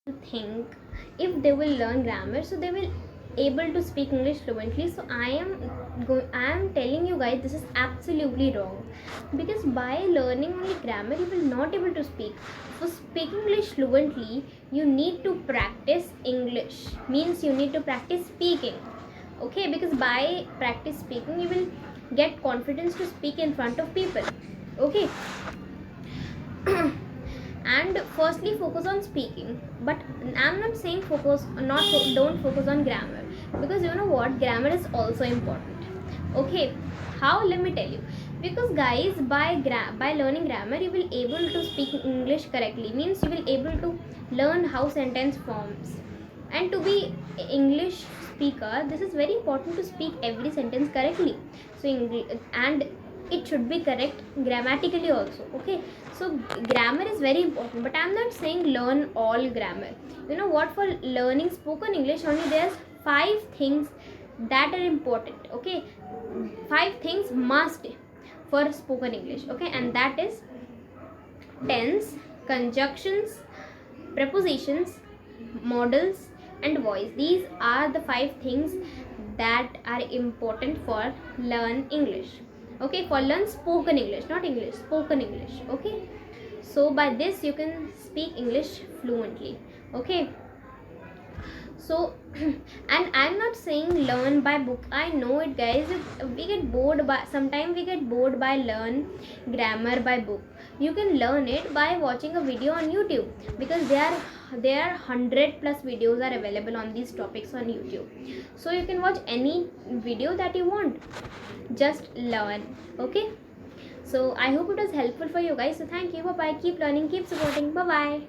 think if they will learn grammar, so they will able to speak English fluently. So I am telling you guys, this is absolutely wrong, because by learning only grammar you will not able to speak. For speaking English fluently, you need to practice English, means you need to practice speaking. Okay, because by practice speaking you will get confidence to speak in front of people. Okay. And firstly focus on speaking, but I'm not saying focus not don't focus on grammar, because you know what, grammar is also important. Okay, how, let me tell you. Because guys, by learning grammar you will able to speak English correctly, means you will able to learn how sentence forms. And to be English speaker, this is very important to speak every sentence correctly. So and it should be correct grammatically also. Okay, so grammar is very important, but I'm not saying learn all grammar. You know what, for learning spoken English only, there's 5 things that are important. Okay, 5 things must for spoken English. Okay, and that is tense, conjunctions, prepositions, modals, and voice. These are the 5 things that are important for learn English. Okay, for learn spoken English, not English, spoken English. Okay, so by this you can speak English fluently. Okay, so and I'm not saying learn by book. I know it guys, we get bored by, sometimes we get bored by learn grammar by book. You can learn it by watching a video on YouTube, because there are 100 plus videos are available on these topics on YouTube. So you can watch any video that you want, just learn. Okay, so I hope it was helpful for you guys. So thank you, bye bye, keep learning, keep supporting, bye bye.